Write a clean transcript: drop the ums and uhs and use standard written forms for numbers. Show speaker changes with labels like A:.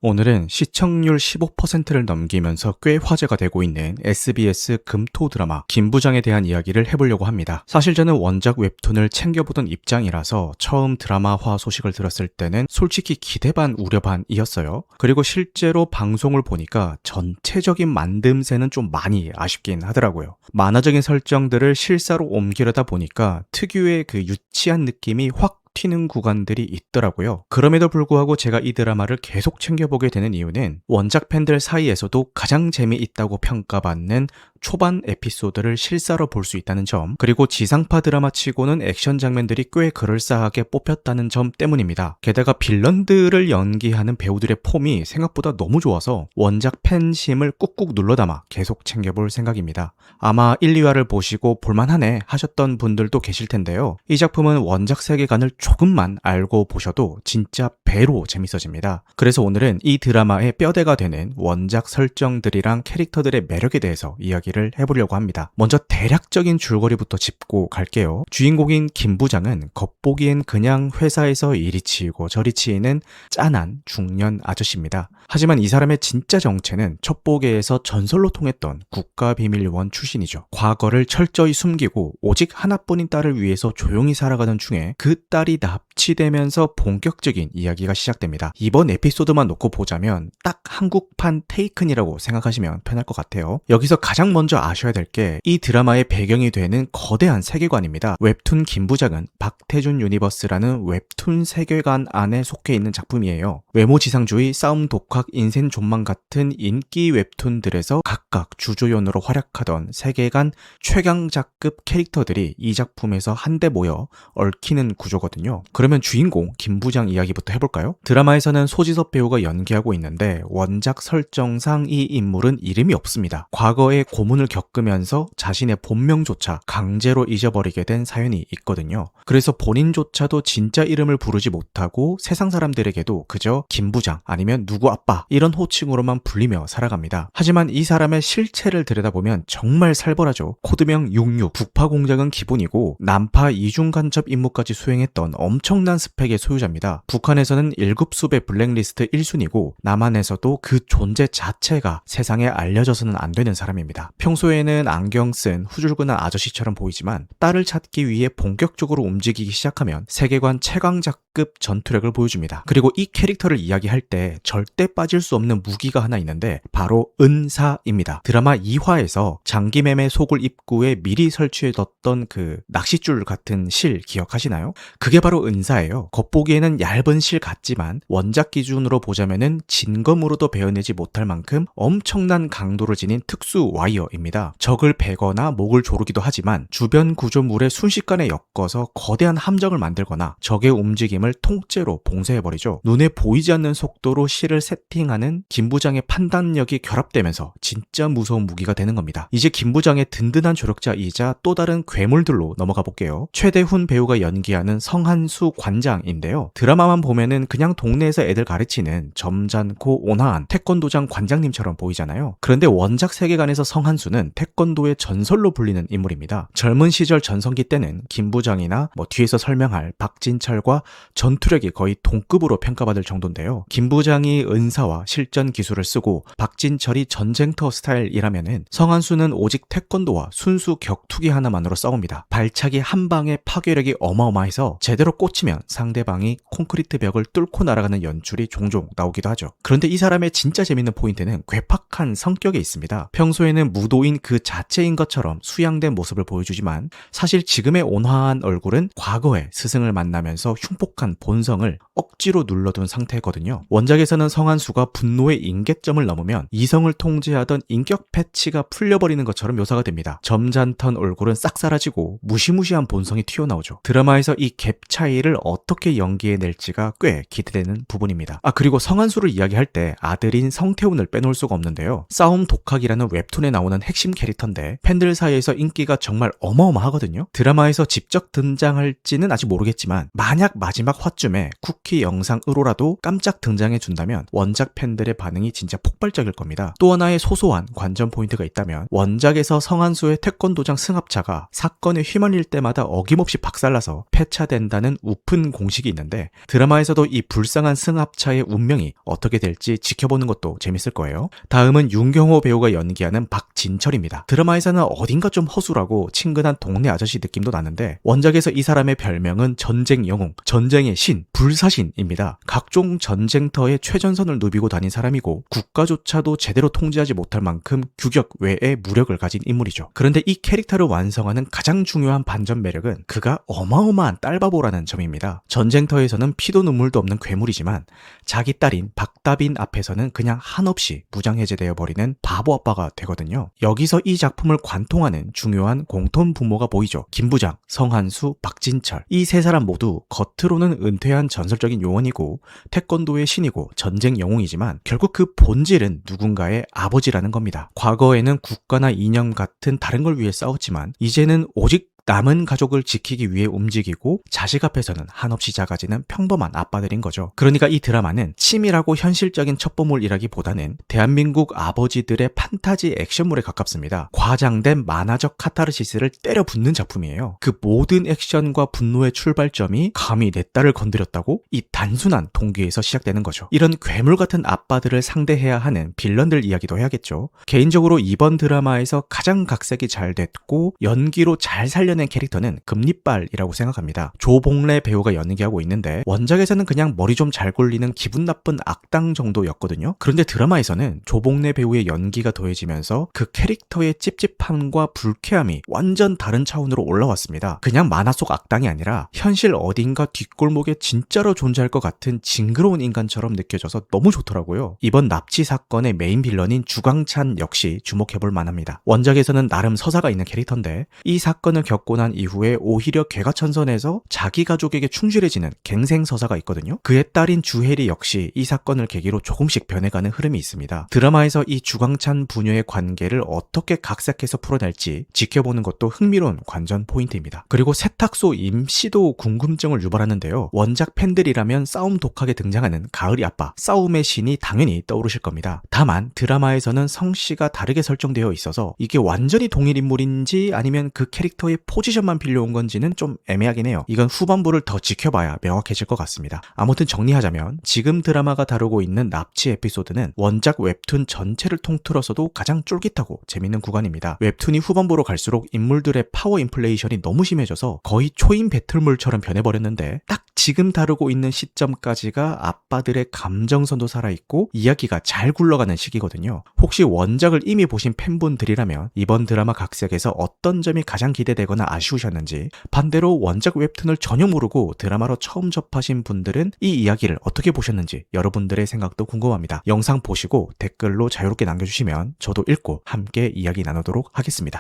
A: 오늘은 시청률 15%를 넘기면서 꽤 화제가 되고 있는 SBS 금토 드라마 김부장에 대한 이야기를 해보려고 합니다. 사실 저는 원작 웹툰을 챙겨보던 입장이라서 처음 드라마화 소식을 들었을 때는 솔직히 기대 반 우려 반이었어요. 그리고 실제로 방송을 보니까 전체적인 만듦새는 좀 많이 아쉽긴 하더라고요. 만화적인 설정들을 실사로 옮기려다 보니까 특유의 그 유치한 느낌이 확 튀는 구간들이 있더라고요. 그럼에도 불구하고 제가 이 드라마를 계속 챙겨보게 되는 이유는 원작 팬들 사이에서도 가장 재미있다고 평가받는 초반 에피소드를 실사로 볼 수 있다는 점, 그리고 지상파 드라마 치고는 액션 장면들이 꽤 그럴싸하게 뽑혔다는 점 때문입니다. 게다가 빌런들을 연기하는 배우들의 폼이 생각보다 너무 좋아서 원작 팬심을 꾹꾹 눌러담아 계속 챙겨볼 생각입니다. 아마 1, 2화를 보시고 볼만하네 하셨던 분들도 계실 텐데요. 이 작품은 원작 세계관을 조금만 알고 보셔도 진짜 배로 재밌어집니다. 그래서 오늘은 이 드라마의 뼈대가 되는 원작 설정들이랑 캐릭터들의 매력에 대해서 이야기를 해보려고 합니다. 먼저 대략적인 줄거리부터 짚고 갈게요. 주인공인 김부장은 겉보기엔 그냥 회사에서 이리 치이고 저리 치이는 짠한 중년 아저씨입니다. 하지만 이 사람의 진짜 정체는 첩보계에서 전설로 통했던 국가비밀요원 출신이죠. 과거를 철저히 숨기고 오직 하나뿐인 딸을 위해서 조용히 살아가던 중에 그 딸이 납치되면서 본격적인 이야기가 시작됩니다. 이번 에피소드만 놓고 보자면 딱 한국판 테이큰이라고 생각하시면 편할 것 같아요. 여기서 가장 먼저 아셔야 될 게 이 드라마의 배경이 되는 거대한 세계관입니다. 웹툰 김부장은 박태준 유니버스라는 웹툰 세계관 안에 속해 있는 작품이에요. 외모지상주의, 싸움 독학, 인생 존망 같은 인기 웹툰들에서 각각 주조연으로 활약하던 세계관 최강자급 캐릭터들이 이 작품에서 한데 모여 얽히는 구조거든요. 그러면 주인공 김부장 이야기부터 해볼까요? 드라마에서는 소지섭 배우가 연기하고 있는데 원작 설정상 이 인물은 이름이 없습니다. 과거에 고문을 겪으면서 자신의 본명조차 강제로 잊어버리게 된 사연이 있거든요. 그래서 본인조차도 진짜 이름을 부르지 못하고 세상 사람들에게도 그저 김부장 아니면 누구 아빠 이런 호칭으로만 불리며 살아갑니다. 하지만 이 사람의 실체를 들여다보면 정말 살벌하죠. 코드명 66, 북파 공작은 기본이고 남파 이중간첩 임무까지 수행했던 엄청난 스펙의 소유자입니다. 북한에서는 1급수배 블랙리스트 1순위고 남한에서도 그 존재 자체가 세상에 알려져서는 안 되는 사람입니다. 평소에는 안경 쓴 후줄근한 아저씨처럼 보이지만 딸을 찾기 위해 본격적으로 움직이기 시작하면 세계관 최강자급 전투력을 보여줍니다. 그리고 이 캐릭터를 이야기할 때 절대 빠질 수 없는 무기가 하나 있는데 바로 은사입니다. 드라마 2화에서 장기매매 소굴 입구에 미리 설치해뒀던 그 낚싯줄 같은 실 기억하시나요? 그게 바로 은사예요. 겉보기에는 얇은 실 같지만 원작 기준으로 보자면은 진검으로도 베어내지 못할 만큼 엄청난 강도를 지닌 특수 와이어입니다. 적을 베거나 목을 조르기도 하지만 주변 구조물에 순식간에 엮어서 거대한 함정을 만들거나 적의 움직임을 통째로 봉쇄해버리죠. 눈에 보이지 않는 속도로 실을 세팅하는 김부장의 판단력이 결합되면서 진짜 무서운 무기가 되는 겁니다. 이제 김부장의 든든한 조력자이자 또 다른 괴물들로 넘어가 볼게요. 최대훈 배우가 연기하는 성한수 관장인데요. 드라마만 보면은 그냥 동네에서 애들 가르치는 점잖고 온화한 태권도장 관장님처럼 보이잖아요. 그런데 원작 세계관에서 성한수는 태권도의 전설로 불리는 인물입니다. 젊은 시절 전성기 때는 김부장이나 뒤에서 설명할 박진철과 전투력이 거의 동급으로 평가받을 정도인데요. 김부장이 은사와 실전 기술을 쓰고 박진철이 전쟁터 스타일이라면은 성한수는 오직 태권도와 순수 격투기 하나만으로 싸웁니다. 발차기 한 방의 파괴력이 어마어마해서 제대로 꽂히면 상대방이 콘크리트 벽을 뚫고 날아가는 연출이 종종 나오기도 하죠. 그런데 이 사람의 진짜 재밌는 포인트는 괴팍한 성격에 있습니다. 평소에는 무도인 그 자체인 것처럼 수양된 모습을 보여주지만 사실 지금의 온화한 얼굴은 과거에 스승을 만나면서 흉폭한 본성을 억지로 눌러둔 상태거든요. 원작에서는 성한수가 분노의 임계점을 넘으면 이성을 통제하던 인격 패치가 풀려버리는 것처럼 묘사가 됩니다. 점잖던 얼굴은 싹 사라지고 무시무시한 본성이 튀어나오죠. 드라마에서 이 갭 차이를 어떻게 연기해낼지가 꽤 기대되는 부분입니다. 그리고 성한수를 이야기할 때 아들인 성태훈을 빼놓을 수가 없는데요. 싸움 독학이라는 웹툰에 나오는 나오는 핵심 캐릭터인데 팬들 사이에서 인기가 정말 어마어마하거든요. 드라마에서 직접 등장할지는 아직 모르겠지만 만약 마지막 화쯤에 쿠키 영상으로라도 깜짝 등장해준다면 원작 팬들의 반응이 진짜 폭발적일 겁니다. 또 하나의 소소한 관전 포인트가 있다면 원작에서 성한수의 태권도장 승합차가 사건에 휘말릴 때마다 어김없이 박살나서 폐차된다는 우픈 공식이 있는데 드라마에서도 이 불쌍한 승합차의 운명이 어떻게 될지 지켜보는 것도 재밌을 거예요. 다음은 윤경호 배우가 연기하는 박진철입니다. 드라마에서는 어딘가 좀 허술하고 친근한 동네 아저씨 느낌도 나는데 원작에서 이 사람의 별명은 전쟁 영웅, 전쟁의 신, 불사신입니다. 각종 전쟁터에 최전선을 누비고 다닌 사람이고 국가조차도 제대로 통제하지 못할 만큼 규격 외의 무력을 가진 인물이죠. 그런데 이 캐릭터를 완성하는 가장 중요한 반전 매력은 그가 어마어마한 딸바보라는 점입니다. 전쟁터에서는 피도 눈물도 없는 괴물이지만 자기 딸인 박다빈 앞에서는 그냥 한없이 무장해제되어 버리는 바보 아빠가 되거든요. 여기서 이 작품을 관통하는 중요한 공통 분모가 보이죠. 김부장, 성한수, 박진철 이 세 사람 모두 겉으로는 은퇴한 전설적인 요원이고 태권도의 신이고 전쟁 영웅이지만 결국 그 본질은 누군가의 아버지라는 겁니다. 과거에는 국가나 이념 같은 다른 걸 위해 싸웠지만 이제는 오직 남은 가족을 지키기 위해 움직이고 자식 앞에서는 한없이 작아지는 평범한 아빠들인 거죠. 그러니까 이 드라마는 치밀하고 현실적인 첩보물이라기보다는 대한민국 아버지들의 판타지 액션물에 가깝습니다. 과장된 만화적 카타르시스를 때려 붓는 작품이에요. 그 모든 액션과 분노의 출발점이 감히 내 딸을 건드렸다고? 이 단순한 동기에서 시작되는 거죠. 이런 괴물 같은 아빠들을 상대해야 하는 빌런들 이야기도 해야겠죠. 개인적으로 이번 드라마에서 가장 각색이 잘 됐고 연기로 잘 살려낸 캐릭터는 금리빨이라고 생각합니다. 조봉래 배우가 연기하고 있는데 원작에서는 그냥 머리 좀 잘 굴리는 기분 나쁜 악당 정도였거든요. 그런데 드라마에서는 조봉래 배우의 연기가 더해지면서 그 캐릭터의 찝찝함과 불쾌함이 완전 다른 차원으로 올라왔습니다. 그냥 만화 속 악당이 아니라 현실 어딘가 뒷골목에 진짜로 존재할 것 같은 징그러운 인간처럼 느껴져서 너무 좋더라고요. 이번 납치 사건의 메인 빌런인 주광찬 역시 주목해볼 만합니다. 원작에서는 나름 서사가 있는 캐릭터인데 이 사건을 겪고 난 이후에 오히려 개가천선에서 자기 가족에게 충실해지는 갱생 서사가 있거든요. 그의 딸인 주혜리 역시 이 사건을 계기로 조금씩 변해가는 흐름이 있습니다. 드라마에서 이 주광찬 부녀의 관계를 어떻게 각색해서 풀어낼지 지켜보는 것도 흥미로운 관전 포인트입니다. 그리고 세탁소 임씨도 궁금증을 유발하는데요. 원작 팬들이라면 싸움 독하게 등장하는 가을이 아빠, 싸움의 신이 당연히 떠오르실 겁니다. 다만 드라마에서는 성씨가 다르게 설정되어 있어서 이게 완전히 동일 인물인지 아니면 그 캐릭터의 포지션만 빌려온 건지는 좀 애매하긴 해요. 이건 후반부를 더 지켜봐야 명확해질 것 같습니다. 아무튼 정리하자면 지금 드라마가 다루고 있는 납치 에피소드는 원작 웹툰 전체를 통틀어서도 가장 쫄깃하고 재밌는 구간입니다. 웹툰이 후반부로 갈수록 인물들의 파워 인플레이션이 너무 심해져서 거의 초인 배틀물처럼 변해버렸는데 딱 지금 다루고 있는 시점까지가 아빠들의 감정선도 살아있고 이야기가 잘 굴러가는 시기거든요. 혹시 원작을 이미 보신 팬분들이라면 이번 드라마 각색에서 어떤 점이 가장 기대되거나 아쉬우셨는지, 반대로 원작 웹툰을 전혀 모르고 드라마로 처음 접하신 분들은 이 이야기를 어떻게 보셨는지 여러분들의 생각도 궁금합니다. 영상 보시고 댓글로 자유롭게 남겨주시면 저도 읽고 함께 이야기 나누도록 하겠습니다.